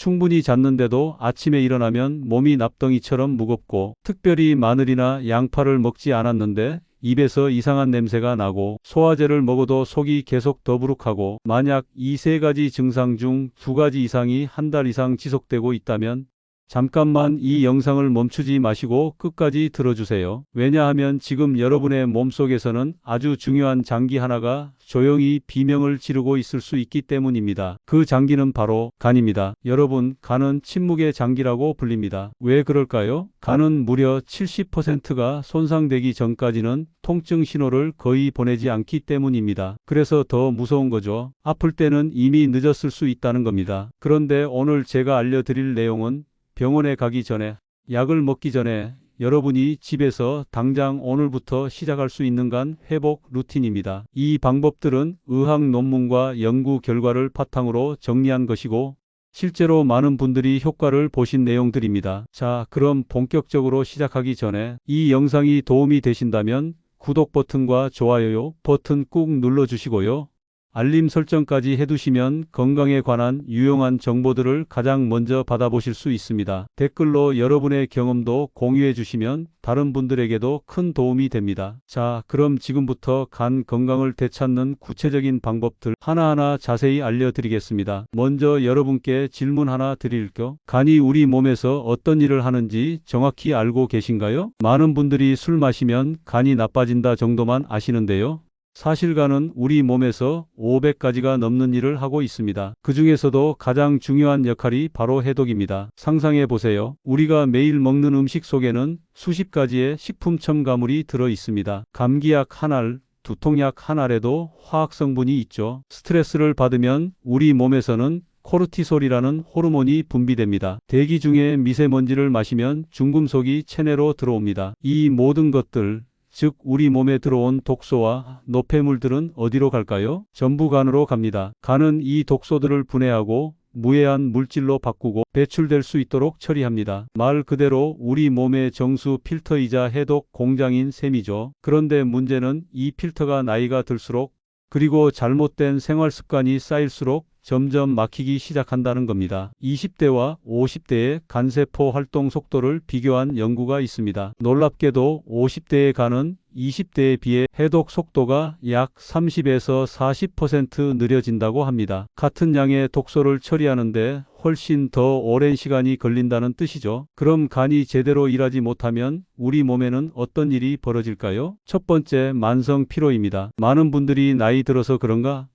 충분히 잤는데도 아침에 일어나면 몸이 납덩이처럼 무겁고, 특별히 마늘이나 양파를 먹지 않았는데 입에서 이상한 냄새가 나고, 소화제를 먹어도 속이 계속 더부룩하고, 만약 이 세 가지 증상 중 두 가지 이상이 한 달 이상 지속되고 있다면 잠깐만 이 영상을 멈추지 마시고 끝까지 들어주세요. 왜냐하면 지금 여러분의 몸속에서는 아주 중요한 장기 하나가 조용히 비명을 지르고 있을 수 있기 때문입니다. 그 장기는 바로 간입니다. 여러분, 간은 침묵의 장기라고 불립니다. 왜 그럴까요? 간은 무려 70%가 손상되기 전까지는 통증 신호를 거의 보내지 않기 때문입니다. 그래서 더 무서운 거죠. 아플 때는 이미 늦었을 수 있다는 겁니다. 그런데 오늘 제가 알려드릴 내용은 병원에 가기 전에, 약을 먹기 전에 여러분이 집에서 당장 오늘부터 시작할 수 있는 간 회복 루틴입니다. 이 방법들은 의학 논문과 연구 결과를 바탕으로 정리한 것이고, 실제로 많은 분들이 효과를 보신 내용들입니다. 자, 그럼 본격적으로 시작하기 전에 이 영상이 도움이 되신다면 구독 버튼과 좋아요 버튼 꾹 눌러주시고요. 알림 설정까지 해두시면 건강에 관한 유용한 정보들을 가장 먼저 받아보실 수 있습니다. 댓글로 여러분의 경험도 공유해 주시면 다른 분들에게도 큰 도움이 됩니다. 자, 그럼 지금부터 간 건강을 되찾는 구체적인 방법들 하나하나 자세히 알려드리겠습니다. 먼저 여러분께 질문 하나 드릴게요. 간이 우리 몸에서 어떤 일을 하는지 정확히 알고 계신가요? 많은 분들이 술 마시면 간이 나빠진다 정도만 아시는데요. 사실 간은 우리 몸에서 500가지가 넘는 일을 하고 있습니다. 그 중에서도 가장 중요한 역할이 바로 해독입니다. 상상해 보세요. 우리가 매일 먹는 음식 속에는 수십 가지의 식품 첨가물이 들어 있습니다. 감기약 한 알, 두통약 한 알에도 화학 성분이 있죠. 스트레스를 받으면 우리 몸에서는 코르티솔이라는 호르몬이 분비됩니다. 대기 중에 미세먼지를 마시면 중금속이 체내로 들어옵니다. 이 모든 것들, 즉 우리 몸에 들어온 독소와 노폐물들은 어디로 갈까요? 전부 간으로 갑니다. 간은 이 독소들을 분해하고 무해한 물질로 바꾸고 배출될 수 있도록 처리합니다. 말 그대로 우리 몸의 정수 필터이자 해독 공장인 셈이죠. 그런데 문제는 이 필터가 나이가 들수록, 그리고 잘못된 생활 습관이 쌓일수록 점점 막히기 시작한다는 겁니다. 20대와 50대의 간세포 활동 속도를 비교한 연구가 있습니다. 놀랍게도 50대의 간은 20대에 비해 해독 속도가 약 30에서 40% 느려진다고 합니다. 같은 양의 독소를 처리하는데 훨씬 더 오랜 시간이 걸린다는 뜻이죠. 그럼 간이 제대로 일하지 못하면 우리 몸에는 어떤 일이 벌어질까요? 첫 번째, 만성 피로입니다. 많은 분들이 나이 들어서 그런가?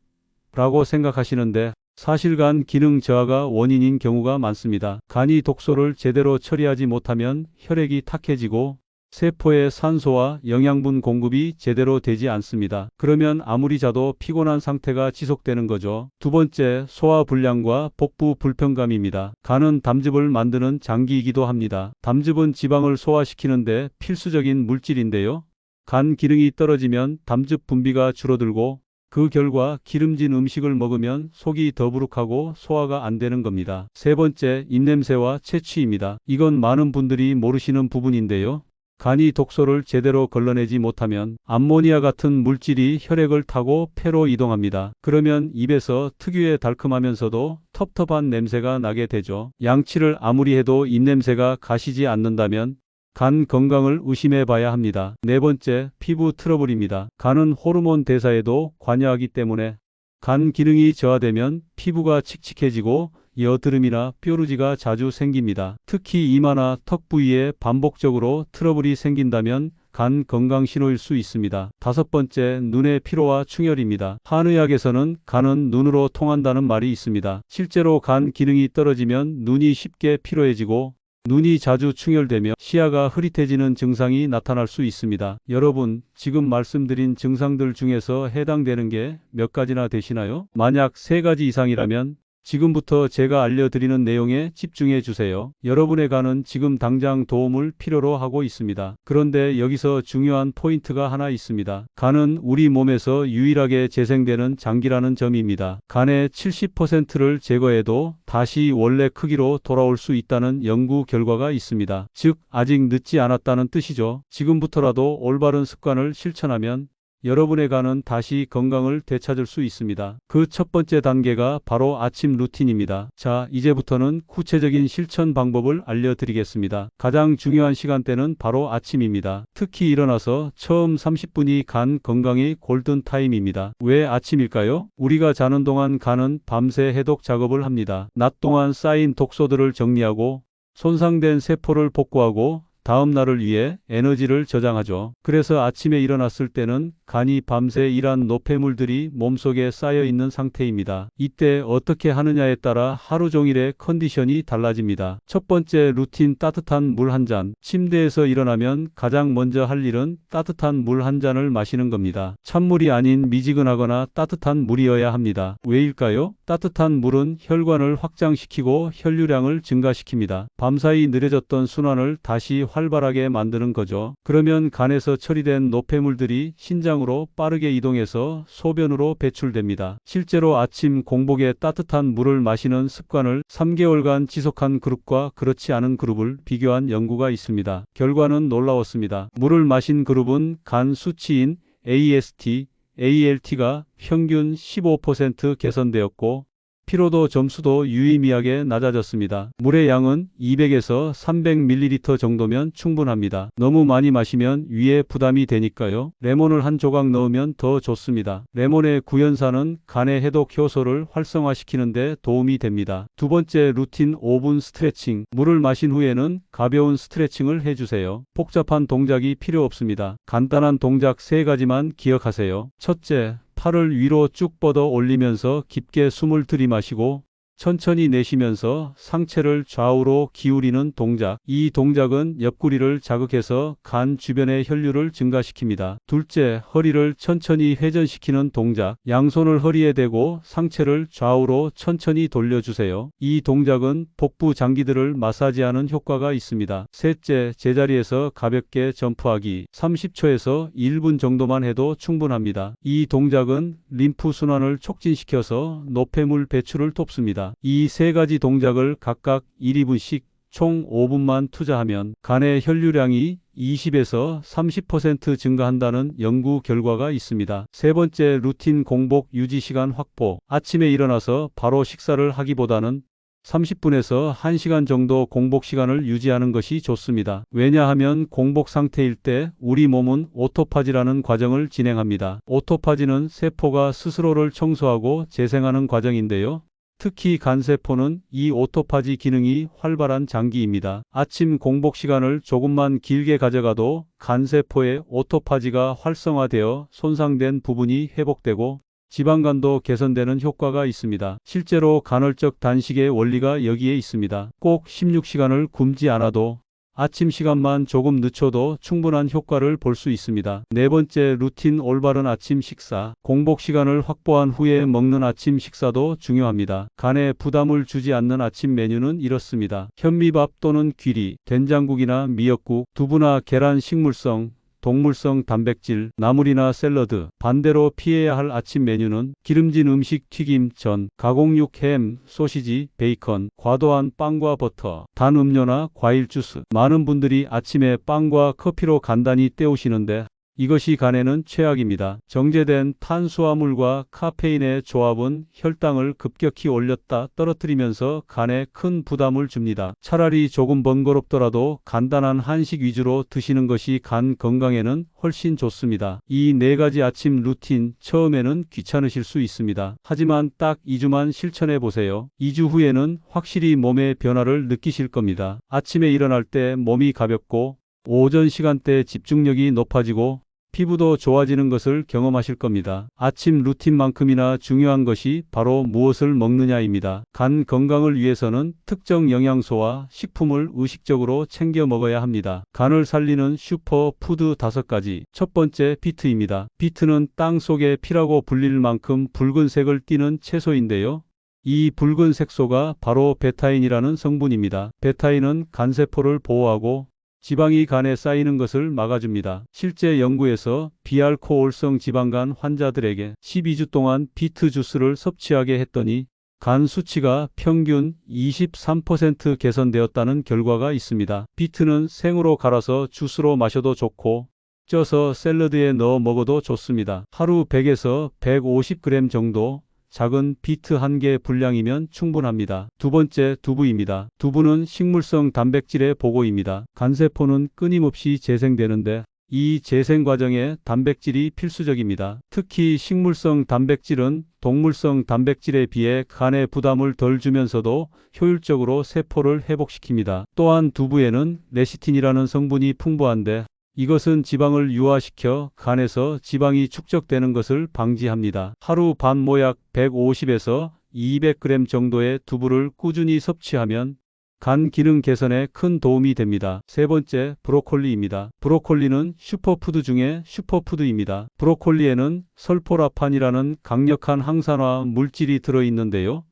라고 생각하시는데 사실 간 기능 저하가 원인인 경우가 많습니다. 간이 독소를 제대로 처리하지 못하면 혈액이 탁해지고 세포에 산소와 영양분 공급이 제대로 되지 않습니다. 그러면 아무리 자도 피곤한 상태가 지속되는 거죠. 두 번째, 소화불량과 복부 불편감입니다. 간은 담즙을 만드는 장기이기도 합니다. 담즙은 지방을 소화시키는데 필수적인 물질인데요. 간 기능이 떨어지면 담즙 분비가 줄어들고, 그 결과 기름진 음식을 먹으면 속이 더부룩하고 소화가 안 되는 겁니다. 세 번째, 입냄새와 체취입니다. 이건 많은 분들이 모르시는 부분인데요. 간이 독소를 제대로 걸러내지 못하면 암모니아 같은 물질이 혈액을 타고 폐로 이동합니다. 그러면 입에서 특유의 달콤하면서도 텁텁한 냄새가 나게 되죠. 양치를 아무리 해도 입냄새가 가시지 않는다면 간 건강을 의심해 봐야 합니다. 네 번째, 피부 트러블입니다. 간은 호르몬 대사에도 관여하기 때문에 간 기능이 저하되면 피부가 칙칙해지고 여드름이나 뾰루지가 자주 생깁니다. 특히 이마나 턱 부위에 반복적으로 트러블이 생긴다면 간 건강 신호일 수 있습니다. 다섯 번째, 눈의 피로와 충혈입니다. 한의학에서는 간은 눈으로 통한다는 말이 있습니다. 실제로 간 기능이 떨어지면 눈이 쉽게 피로해지고 눈이 자주 충혈되며 시야가 흐릿해지는 증상이 나타날 수 있습니다. 여러분, 지금 말씀드린 증상들 중에서 해당되는 게 몇 가지나 되시나요? 만약 세 가지 이상이라면 지금부터 제가 알려드리는 내용에 집중해 주세요. 여러분의 간은 지금 당장 도움을 필요로 하고 있습니다. 그런데 여기서 중요한 포인트가 하나 있습니다. 간은 우리 몸에서 유일하게 재생되는 장기라는 점입니다. 간의 70%를 제거해도 다시 원래 크기로 돌아올 수 있다는 연구 결과가 있습니다. 즉, 아직 늦지 않았다는 뜻이죠. 지금부터라도 올바른 습관을 실천하면 여러분의 간은 다시 건강을 되찾을 수 있습니다. 그 첫 번째 단계가 바로 아침 루틴입니다. 자, 이제부터는 구체적인 실천 방법을 알려드리겠습니다. 가장 중요한 시간대는 바로 아침입니다. 특히 일어나서 처음 30분이 간 건강의 골든타임입니다. 왜 아침일까요? 우리가 자는 동안 간은 밤새 해독 작업을 합니다. 낮 동안 쌓인 독소들을 정리하고 손상된 세포를 복구하고 다음 날을 위해 에너지를 저장하죠. 그래서 아침에 일어났을 때는 간이 밤새 일한 노폐물들이 몸속에 쌓여 있는 상태입니다. 이때 어떻게 하느냐에 따라 하루 종일의 컨디션이 달라집니다. 첫 번째 루틴, 따뜻한 물 한 잔. 침대에서 일어나면 가장 먼저 할 일은 따뜻한 물 한 잔을 마시는 겁니다. 찬물이 아닌 미지근하거나 따뜻한 물이어야 합니다. 왜일까요? 따뜻한 물은 혈관을 확장시키고 혈류량을 증가시킵니다. 밤사이 느려졌던 순환을 다시 활발하게 만드는 거죠. 그러면 간에서 처리된 노폐물들이 신장으로 빠르게 이동해서 소변으로 배출됩니다. 실제로 아침 공복에 따뜻한 물을 마시는 습관을 3개월간 지속한 그룹과 그렇지 않은 그룹을 비교한 연구가 있습니다. 결과는 놀라웠습니다. 물을 마신 그룹은 간 수치인 AST, ALT가 평균 15% 개선되었고 피로도 점수도 유의미하게 낮아졌습니다. 물의 양은 200에서 300ml 정도면 충분합니다. 너무 많이 마시면 위에 부담이 되니까요. 레몬을 한 조각 넣으면 더 좋습니다. 레몬의 구연산은 간의 해독 효소를 활성화시키는 데 도움이 됩니다. 두 번째 루틴, 5분 스트레칭. 물을 마신 후에는 가벼운 스트레칭을 해주세요. 복잡한 동작이 필요 없습니다. 간단한 동작 3가지만 기억하세요. 첫째, 팔을 위로 쭉 뻗어 올리면서 깊게 숨을 들이마시고 천천히 내쉬면서 상체를 좌우로 기울이는 동작. 이 동작은 옆구리를 자극해서 간 주변의 혈류를 증가시킵니다. 둘째, 허리를 천천히 회전시키는 동작. 양손을 허리에 대고 상체를 좌우로 천천히 돌려주세요. 이 동작은 복부 장기들을 마사지하는 효과가 있습니다. 셋째, 제자리에서 가볍게 점프하기. 30초에서 1분 정도만 해도 충분합니다. 이 동작은 림프 순환을 촉진시켜서 노폐물 배출을 돕습니다. 이 3가지 동작을 각각 1~2분씩 총 5분만 투자하면 간의 혈류량이 20에서 30% 증가한다는 연구 결과가 있습니다. 세 번째 루틴, 공복 유지 시간 확보. 아침에 일어나서 바로 식사를 하기보다는 30분에서 1시간 정도 공복 시간을 유지하는 것이 좋습니다. 왜냐하면 공복 상태일 때 우리 몸은 오토파지라는 과정을 진행합니다. 오토파지는 세포가 스스로를 청소하고 재생하는 과정인데요. 특히 간세포는 이 오토파지 기능이 활발한 장기입니다. 아침 공복 시간을 조금만 길게 가져가도 간세포의 오토파지가 활성화되어 손상된 부분이 회복되고 지방간도 개선되는 효과가 있습니다. 실제로 간헐적 단식의 원리가 여기에 있습니다. 꼭 16시간을 굶지 않아도 아침 시간만 조금 늦춰도 충분한 효과를 볼 수 있습니다. 네 번째 루틴, 올바른 아침 식사. 공복 시간을 확보한 후에 먹는 아침 식사도 중요합니다. 간에 부담을 주지 않는 아침 메뉴는 이렇습니다. 현미밥 또는 귀리, 된장국이나 미역국, 두부나 계란, 식물성, 동물성 단백질, 나물이나 샐러드. 반대로 피해야 할 아침 메뉴는 기름진 음식, 튀김, 전, 가공육, 햄, 소시지, 베이컨, 과도한 빵과 버터, 단 음료나 과일 주스. 많은 분들이 아침에 빵과 커피로 간단히 때우시는데 이것이 간에는 최악입니다. 정제된 탄수화물과 카페인의 조합은 혈당을 급격히 올렸다 떨어뜨리면서 간에 큰 부담을 줍니다. 차라리 조금 번거롭더라도 간단한 한식 위주로 드시는 것이 간 건강에는 훨씬 좋습니다. 이 4가지 아침 루틴, 처음에는 귀찮으실 수 있습니다. 하지만 딱 2주만 실천해 보세요. 2주 후에는 확실히 몸의 변화를 느끼실 겁니다. 아침에 일어날 때 몸이 가볍고 오전 시간대 집중력이 높아지고 피부도 좋아지는 것을 경험하실 겁니다. 아침 루틴만큼이나 중요한 것이 바로 무엇을 먹느냐입니다. 간 건강을 위해서는 특정 영양소와 식품을 의식적으로 챙겨 먹어야 합니다. 간을 살리는 슈퍼푸드 5가지. 첫 번째, 비트입니다. 비트는 땅 속의 피라고 불릴 만큼 붉은색을 띠는 채소인데요. 이 붉은 색소가 바로 베타인이라는 성분입니다. 베타인은 간세포를 보호하고 지방이 간에 쌓이는 것을 막아줍니다. 실제 연구에서 비알코올성 지방간 환자들에게 12주 동안 비트 주스를 섭취하게 했더니 간 수치가 평균 23% 개선되었다는 결과가 있습니다. 비트는 생으로 갈아서 주스로 마셔도 좋고 쪄서 샐러드에 넣어 먹어도 좋습니다. 하루 100에서 150g 정도 작은 비트 1개 분량이면 충분합니다. 두 번째, 두부입니다. 두부는 식물성 단백질의 보고입니다. 간세포는 끊임없이 재생되는데 이 재생 과정에 단백질이 필수적입니다. 특히 식물성 단백질은 동물성 단백질에 비해 간에 부담을 덜 주면서도 효율적으로 세포를 회복시킵니다. 또한 두부에는 레시틴이라는 성분이 풍부한데 이것은 지방을 유화시켜 간에서 지방이 축적되는 것을 방지합니다. 하루 반 모약 150에서 200g 정도의 두부를 꾸준히 섭취하면 간 기능 개선에 큰 도움이 됩니다. 세 번째, 브로콜리입니다. 브로콜리는 슈퍼푸드 중에 슈퍼푸드입니다. 브로콜리에는 설포라판이라는 강력한 항산화 물질이 들어있는데요.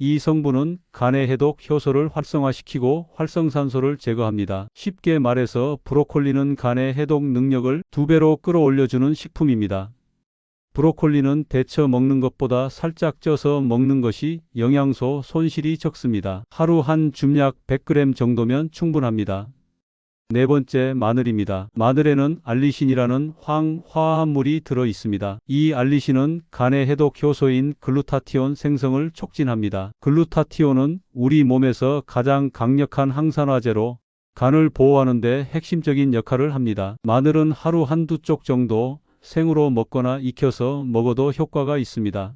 이 성분은 간의 해독 효소를 활성화시키고 활성산소를 제거합니다. 쉽게 말해서 브로콜리는 간의 해독 능력을 2배로 끌어올려주는 식품입니다. 브로콜리는 데쳐 먹는 것보다 살짝 쪄서 먹는 것이 영양소 손실이 적습니다. 하루 한 줌약 100g 정도면 충분합니다. 네 번째, 마늘입니다. 마늘에는 알리신이라는 황화합물이 들어 있습니다. 이 알리신은 간의 해독 효소인 글루타티온 생성을 촉진합니다. 글루타티온은 우리 몸에서 가장 강력한 항산화제로 간을 보호하는 데 핵심적인 역할을 합니다. 마늘은 하루 한두 쪽 정도 생으로 먹거나 익혀서 먹어도 효과가 있습니다.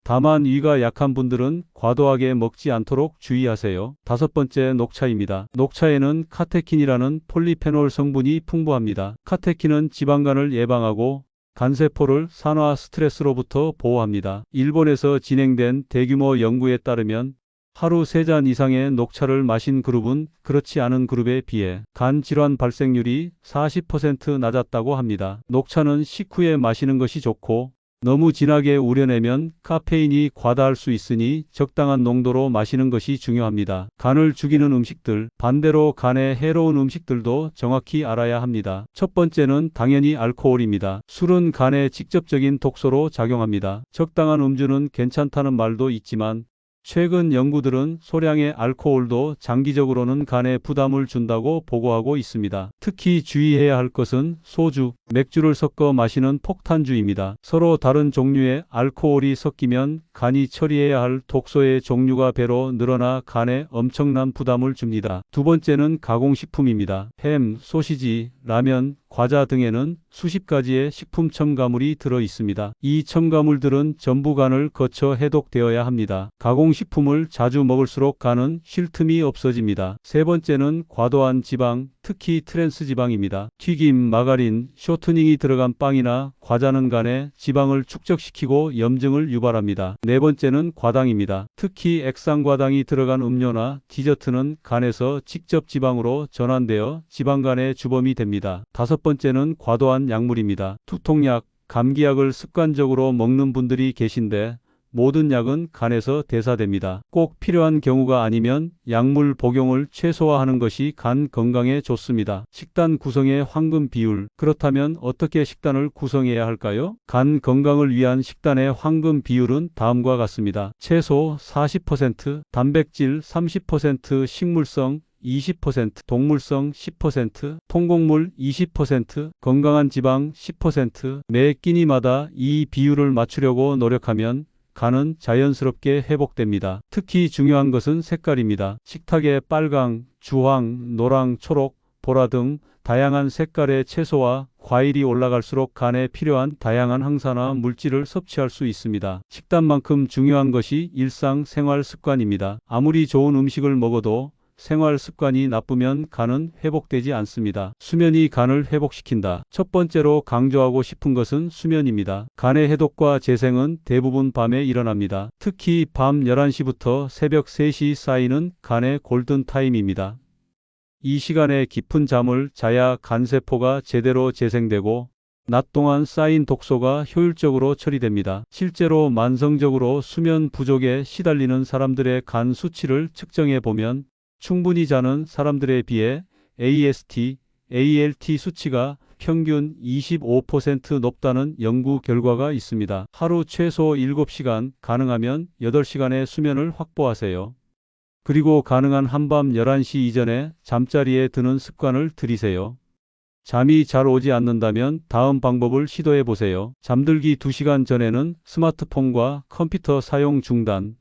다만 위가 약한 분들은 과도하게 먹지 않도록 주의하세요. 다섯 번째, 녹차입니다. 녹차에는 카테킨이라는 폴리페놀 성분이 풍부합니다. 카테킨은 지방간을 예방하고 간세포를 산화 스트레스로부터 보호합니다. 일본에서 진행된 대규모 연구에 따르면 하루 3잔 이상의 녹차를 마신 그룹은 그렇지 않은 그룹에 비해 간 질환 발생률이 40% 낮았다고 합니다. 녹차는 식후에 마시는 것이 좋고 너무 진하게 우려내면 카페인이 과다할 수 있으니 적당한 농도로 마시는 것이 중요합니다. 간을 죽이는 음식들, 반대로 간에 해로운 음식들도 정확히 알아야 합니다. 첫 번째는 당연히 알코올입니다. 술은 간에 직접적인 독소로 작용합니다. 적당한 음주는 괜찮다는 말도 있지만 최근 연구들은 소량의 알코올도 장기적으로는 간에 부담을 준다고 보고하고 있습니다. 특히 주의해야 할 것은 소주, 맥주를 섞어 마시는 폭탄주입니다. 서로 다른 종류의 알코올이 섞이면 간이 처리해야 할 독소의 종류가 배로 늘어나 간에 엄청난 부담을 줍니다. 두 번째는 가공식품입니다. 햄, 소시지, 라면, 과자 등에는 수십 가지의 식품 첨가물이 들어 있습니다. 이 첨가물들은 전부 간을 거쳐 해독되어야 합니다. 가공식품을 자주 먹을수록 간은 쉴 틈이 없어집니다. 세 번째는 과도한 지방, 특히 트랜스 지방입니다. 튀김, 마가린, 쇼트닝이 들어간 빵이나 과자는 간에 지방을 축적시키고 염증을 유발합니다. 네 번째는 과당입니다. 특히 액상과당이 들어간 음료나 디저트는 간에서 직접 지방으로 전환되어 지방간의 주범이 됩니다. 다섯 번째는 과도한 약물입니다. 두통약, 감기약을 습관적으로 먹는 분들이 계신데 모든 약은 간에서 대사됩니다. 꼭 필요한 경우가 아니면 약물 복용을 최소화하는 것이 간 건강에 좋습니다. 식단 구성의 황금 비율. 그렇다면 어떻게 식단을 구성해야 할까요? 간 건강을 위한 식단의 황금 비율은 다음과 같습니다. 채소 40%, 단백질 30%, 식물성 20%, 동물성 10%, 통곡물 20%, 건강한 지방 10%, 매 끼니마다 이 비율을 맞추려고 노력하면 간은 자연스럽게 회복됩니다. 특히 중요한 것은 색깔입니다. 식탁에 빨강, 주황, 노랑, 초록, 보라 등 다양한 색깔의 채소와 과일이 올라갈수록 간에 필요한 다양한 항산화 물질을 섭취할 수 있습니다. 식단만큼 중요한 것이 일상생활 습관입니다. 아무리 좋은 음식을 먹어도 생활 습관이 나쁘면 간은 회복되지 않습니다. 수면이 간을 회복시킨다. 첫 번째로 강조하고 싶은 것은 수면입니다. 간의 해독과 재생은 대부분 밤에 일어납니다. 특히 밤 11시부터 새벽 3시 사이는 간의 골든타임입니다. 이 시간에 깊은 잠을 자야 간세포가 제대로 재생되고 낮 동안 쌓인 독소가 효율적으로 처리됩니다. 실제로 만성적으로 수면 부족에 시달리는 사람들의 간 수치를 측정해 보면 충분히 자는 사람들에 비해 AST, ALT 수치가 평균 25% 높다는 연구 결과가 있습니다. 하루 최소 7시간, 가능하면 8시간의 수면을 확보하세요. 그리고 가능한 한밤 11시 이전에 잠자리에 드는 습관을 들이세요. 잠이 잘 오지 않는다면 다음 방법을 시도해 보세요. 잠들기 2시간 전에는 스마트폰과 컴퓨터 사용 중단.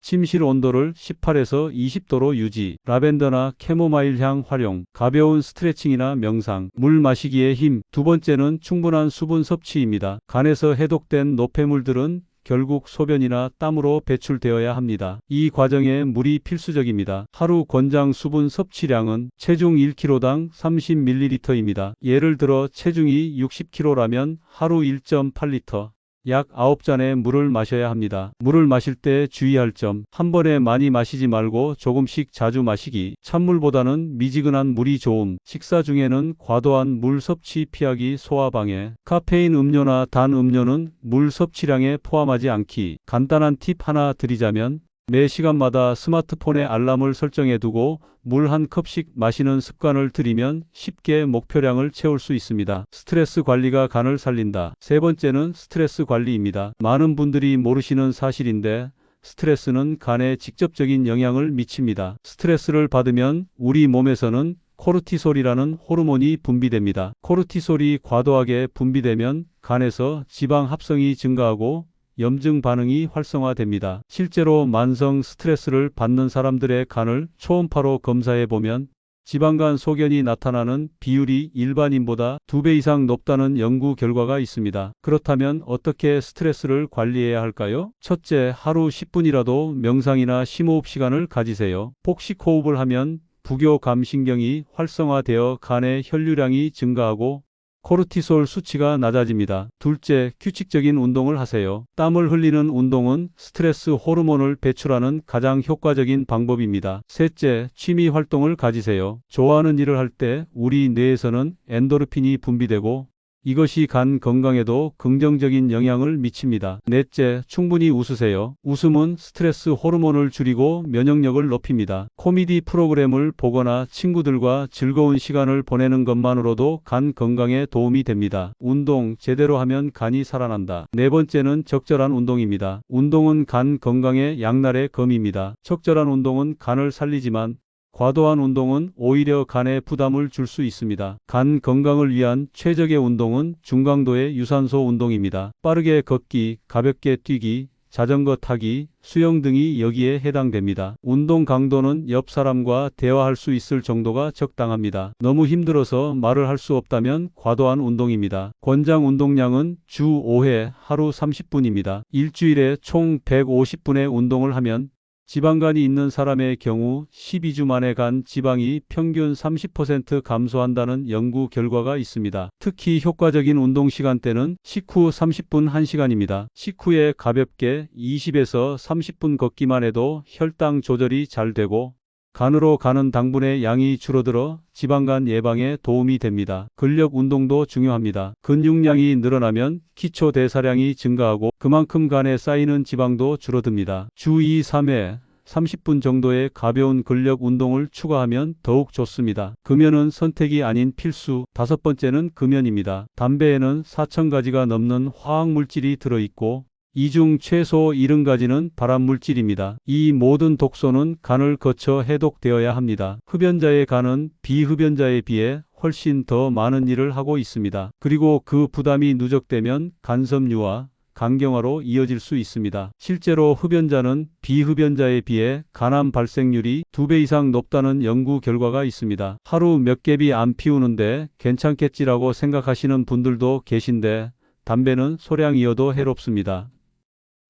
침실 온도를 18에서 20도로 유지. 라벤더나 캐모마일 향 활용. 가벼운 스트레칭이나 명상. 물 마시기의 힘. 두 번째는 충분한 수분 섭취입니다. 간에서 해독된 노폐물들은 결국 소변이나 땀으로 배출되어야 합니다. 이 과정에 물이 필수적입니다. 하루 권장 수분 섭취량은 체중 1kg당 30ml입니다. 예를 들어 체중이 60kg라면 하루 1.8L. 약 9잔의 물을 마셔야 합니다. 물을 마실 때 주의할 점. 한 번에 많이 마시지 말고 조금씩 자주 마시기. 찬물보다는 미지근한 물이 좋음. 식사 중에는 과도한 물 섭취 피하기. 소화방해. 카페인 음료나 단 음료는 물 섭취량에 포함하지 않기. 간단한 팁 하나 드리자면 매 시간마다 스마트폰에 알람을 설정해 두고 물 한 컵씩 마시는 습관을 들이면 쉽게 목표량을 채울 수 있습니다. 스트레스 관리가 간을 살린다. 세 번째는 스트레스 관리입니다. 많은 분들이 모르시는 사실인데 스트레스는 간에 직접적인 영향을 미칩니다. 스트레스를 받으면 우리 몸에서는 코르티솔이라는 호르몬이 분비됩니다. 코르티솔이 과도하게 분비되면 간에서 지방 합성이 증가하고 염증 반응이 활성화됩니다. 실제로 만성 스트레스를 받는 사람들의 간을 초음파로 검사해 보면 지방간 소견이 나타나는 비율이 일반인보다 2배 이상 높다는 연구 결과가 있습니다. 그렇다면 어떻게 스트레스를 관리해야 할까요? 첫째, 하루 10분이라도 명상이나 심호흡 시간을 가지세요. 복식 호흡을 하면 부교감신경이 활성화되어 간의 혈류량이 증가하고 코르티솔 수치가 낮아집니다. 둘째, 규칙적인 운동을 하세요. 땀을 흘리는 운동은 스트레스 호르몬을 배출하는 가장 효과적인 방법입니다. 셋째, 취미 활동을 가지세요. 좋아하는 일을 할 때 우리 뇌에서는 엔도르핀이 분비되고 이것이 간 건강에도 긍정적인 영향을 미칩니다. 넷째, 충분히 웃으세요. 웃음은 스트레스 호르몬을 줄이고 면역력을 높입니다. 코미디 프로그램을 보거나 친구들과 즐거운 시간을 보내는 것만으로도 간 건강에 도움이 됩니다. 운동, 제대로 하면 간이 살아난다. 네 번째는 적절한 운동입니다. 운동은 간 건강의 양날의 검입니다. 적절한 운동은 간을 살리지만 과도한 운동은 오히려 간에 부담을 줄 수 있습니다. 간 건강을 위한 최적의 운동은 중강도의 유산소 운동입니다. 빠르게 걷기, 가볍게 뛰기, 자전거 타기, 수영 등이 여기에 해당됩니다. 운동 강도는 옆 사람과 대화할 수 있을 정도가 적당합니다. 너무 힘들어서 말을 할 수 없다면 과도한 운동입니다. 권장 운동량은 주 5회 하루 30분입니다. 일주일에 총 150분의 운동을 하면 지방간이 있는 사람의 경우 12주 만에 간 지방이 평균 30% 감소한다는 연구 결과가 있습니다. 특히 효과적인 운동 시간대는 식후 30분 1시간입니다. 식후에 가볍게 20에서 30분 걷기만 해도 혈당 조절이 잘 되고 간으로 가는 당분의 양이 줄어들어 지방간 예방에 도움이 됩니다. 근력 운동도 중요합니다. 근육량이 늘어나면 기초 대사량이 증가하고 그만큼 간에 쌓이는 지방도 줄어듭니다. 주 2, 3회 30분 정도의 가벼운 근력 운동을 추가하면 더욱 좋습니다. 금연은 선택이 아닌 필수. 다섯 번째는 금연입니다. 담배에는 4,000가지가 넘는 화학물질이 들어있고 이 중 최소 70가지는 발암물질입니다. 이 모든 독소는 간을 거쳐 해독되어야 합니다. 흡연자의 간은 비흡연자에 비해 훨씬 더 많은 일을 하고 있습니다. 그리고 그 부담이 누적되면 간섬유와 간경화로 이어질 수 있습니다. 실제로 흡연자는 비흡연자에 비해 간암 발생률이 2배 이상 높다는 연구 결과가 있습니다. 하루 몇 갭이 안 피우는데 괜찮겠지라고 생각하시는 분들도 계신데 담배는 소량이어도 해롭습니다.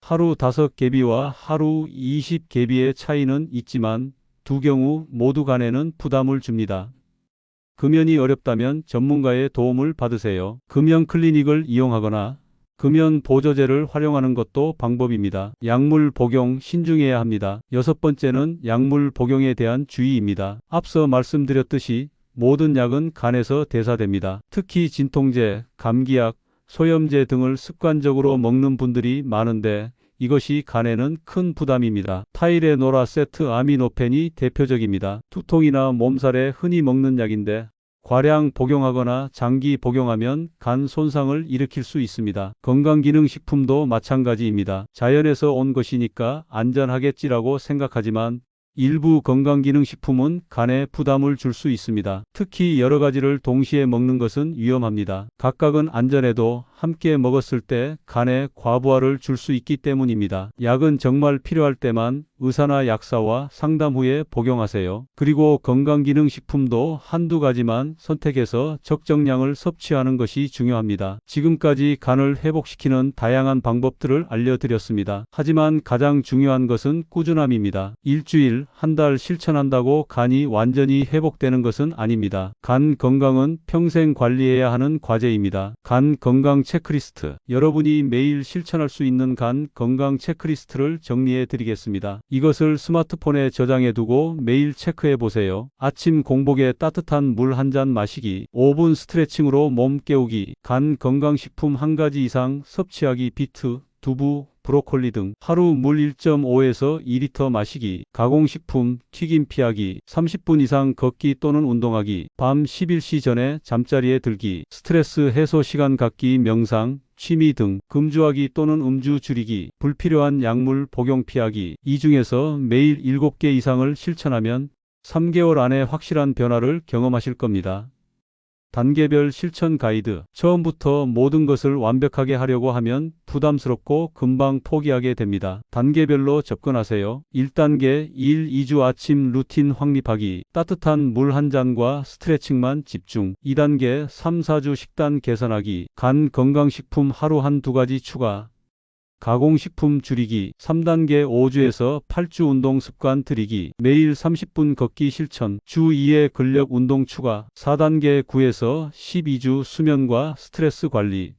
하루 5개비와 하루 20개비의 차이는 있지만 두 경우 모두 간에는 부담을 줍니다. 금연이 어렵다면 전문가의 도움을 받으세요. 금연 클리닉을 이용하거나 금연 보조제를 활용하는 것도 방법입니다. 약물 복용 신중해야 합니다. 여섯 번째는 약물 복용에 대한 주의입니다. 앞서 말씀드렸듯이 모든 약은 간에서 대사됩니다. 특히 진통제, 감기약, 소염제 등을 습관적으로 먹는 분들이 많은데 이것이 간에는 큰 부담입니다. 타이레노라세트 아미노펜이 대표적입니다. 두통이나 몸살에 흔히 먹는 약인데 과량 복용하거나 장기 복용하면 간 손상을 일으킬 수 있습니다. 건강기능식품도 마찬가지입니다. 자연에서 온 것이니까 안전하겠지라고 생각하지만 일부 건강기능식품은 간에 부담을 줄 수 있습니다. 특히 여러 가지를 동시에 먹는 것은 위험합니다. 각각은 안전해도 함께 먹었을 때 간에 과부하를 줄 수 있기 때문입니다. 약은 정말 필요할 때만 의사나 약사와 상담 후에 복용하세요. 그리고 건강기능식품도 한두 가지만 선택해서 적정량을 섭취하는 것이 중요합니다. 지금까지 간을 회복시키는 다양한 방법들을 알려드렸습니다. 하지만 가장 중요한 것은 꾸준함입니다. 일주일, 한 달 실천한다고 간이 완전히 회복되는 것은 아닙니다. 간 건강은 평생 관리해야 하는 과제입니다. 간 건강 체크리스트. 여러분이 매일 실천할 수 있는 간 건강 체크리스트를 정리해 드리겠습니다. 이것을 스마트폰에 저장해 두고 매일 체크해 보세요. 아침 공복에 따뜻한 물 한 잔 마시기, 5분 스트레칭으로 몸 깨우기, 간 건강식품 한 가지 이상 섭취하기, 비트, 두부, 브로콜리 등 하루 물 1.5에서 2리터 마시기, 가공식품, 튀김 피하기, 30분 이상 걷기 또는 운동하기, 밤 11시 전에 잠자리에 들기, 스트레스 해소 시간 갖기, 명상, 취미 등 금주하기 또는 음주 줄이기, 불필요한 약물 복용 피하기. 이 중에서 매일 7개 이상을 실천하면 3개월 안에 확실한 변화를 경험하실 겁니다. 단계별 실천 가이드. 처음부터 모든 것을 완벽하게 하려고 하면 부담스럽고 금방 포기하게 됩니다. 단계별로 접근하세요. 1단계 1, 2주 아침 루틴 확립하기. 따뜻한 물 한 잔과 스트레칭만 집중. 2단계 3, 4주 식단 개선하기. 간 건강식품 하루 한두 가지 추가. 가공식품 줄이기. 3단계 5주에서 8주 운동 습관 들이기. 매일 30분 걷기 실천. 주 2회 근력 운동 추가. 4단계 9에서 12주 수면과 스트레스 관리.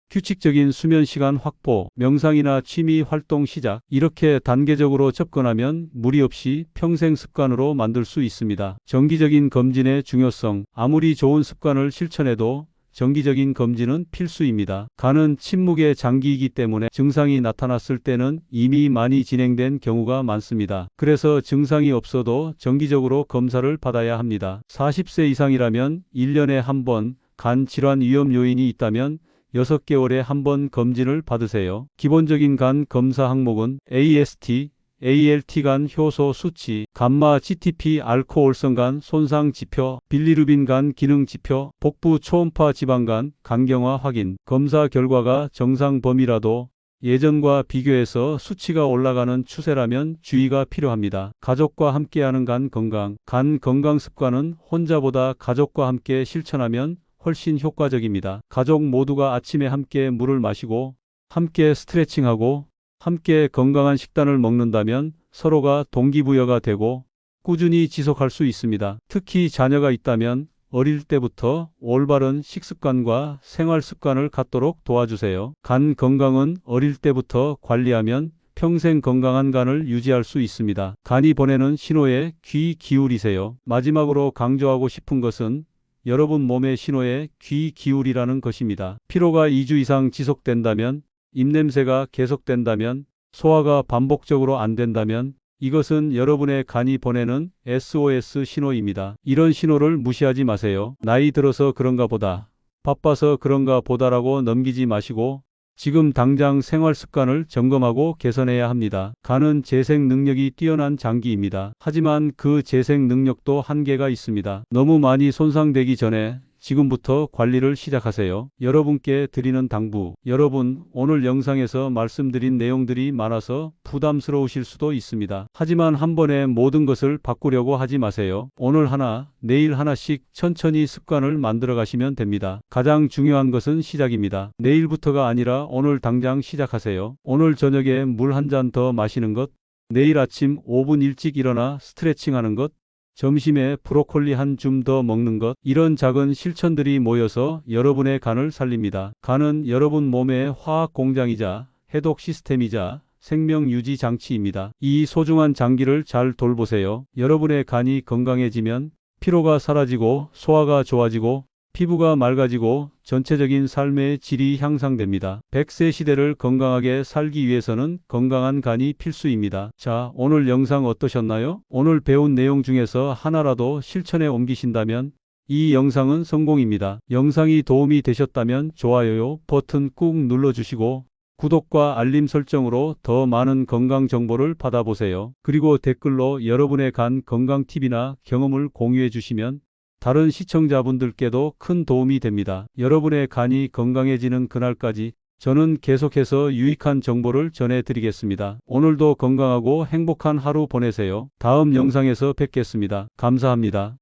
규칙적인 수면 시간 확보, 명상이나 취미 활동 시작. 이렇게 단계적으로 접근하면 무리 없이 평생 습관으로 만들 수 있습니다. 정기적인 검진의 중요성. 아무리 좋은 습관을 실천해도 정기적인 검진은 필수입니다. 간은 침묵의 장기이기 때문에 증상이 나타났을 때는 이미 많이 진행된 경우가 많습니다. 그래서 증상이 없어도 정기적으로 검사를 받아야 합니다. 40세 이상이라면 1년에 한 번, 간 질환 위험 요인이 있다면 6개월에 한 번 검진을 받으세요. 기본적인 간 검사 항목은 AST, ALT 간 효소 수치, 감마 GTP 알코올성 간 손상 지표, 빌리루빈 간 기능 지표, 복부 초음파 지방간 간경화 확인. 검사 결과가 정상 범위라도 예전과 비교해서 수치가 올라가는 추세라면 주의가 필요합니다. 가족과 함께하는 간 건강. 간 건강 습관은 혼자보다 가족과 함께 실천하면 훨씬 효과적입니다. 가족 모두가 아침에 함께 물을 마시고 함께 스트레칭하고 함께 건강한 식단을 먹는다면 서로가 동기부여가 되고 꾸준히 지속할 수 있습니다. 특히 자녀가 있다면 어릴 때부터 올바른 식습관과 생활 습관을 갖도록 도와주세요. 간 건강은 어릴 때부터 관리하면 평생 건강한 간을 유지할 수 있습니다. 간이 보내는 신호에 귀 기울이세요. 마지막으로 강조하고 싶은 것은 여러분 몸의 신호에 귀 기울이라는 것입니다. 피로가 2주 이상 지속된다면, 입냄새가 계속된다면, 소화가 반복적으로 안 된다면 이것은 여러분의 간이 보내는 SOS 신호입니다. 이런 신호를 무시하지 마세요. 나이 들어서 그런가 보다, 바빠서 그런가 보다라고 넘기지 마시고 지금 당장 생활 습관을 점검하고 개선해야 합니다. 간은 재생 능력이 뛰어난 장기입니다. 하지만 그 재생 능력도 한계가 있습니다. 너무 많이 손상되기 전에 지금부터 관리를 시작하세요. 여러분께 드리는 당부. 여러분, 오늘 영상에서 말씀드린 내용들이 많아서 부담스러우실 수도 있습니다. 하지만 한 번에 모든 것을 바꾸려고 하지 마세요. 오늘 하나, 내일 하나씩 천천히 습관을 만들어 가시면 됩니다. 가장 중요한 것은 시작입니다. 내일부터가 아니라 오늘 당장 시작하세요. 오늘 저녁에 물 한 잔 더 마시는 것, 내일 아침 5분 일찍 일어나 스트레칭하는 것, 점심에 브로콜리 한 줌 더 먹는 것. 이런 작은 실천들이 모여서 여러분의 간을 살립니다. 간은 여러분 몸의 화학 공장이자 해독 시스템이자 생명 유지 장치입니다. 이 소중한 장기를 잘 돌보세요. 여러분의 간이 건강해지면 피로가 사라지고 소화가 좋아지고 피부가 맑아지고 전체적인 삶의 질이 향상됩니다. 100세 시대를 건강하게 살기 위해서는 건강한 간이 필수입니다. 자, 오늘 영상 어떠셨나요? 오늘 배운 내용 중에서 하나라도 실천에 옮기신다면 이 영상은 성공입니다. 영상이 도움이 되셨다면 좋아요 버튼 꾹 눌러주시고 구독과 알림 설정으로 더 많은 건강 정보를 받아보세요. 그리고 댓글로 여러분의 간 건강 팁이나 경험을 공유해 주시면 다른 시청자분들께도 큰 도움이 됩니다. 여러분의 간이 건강해지는 그날까지 저는 계속해서 유익한 정보를 전해드리겠습니다. 오늘도 건강하고 행복한 하루 보내세요. 다음 영상에서 뵙겠습니다. 감사합니다.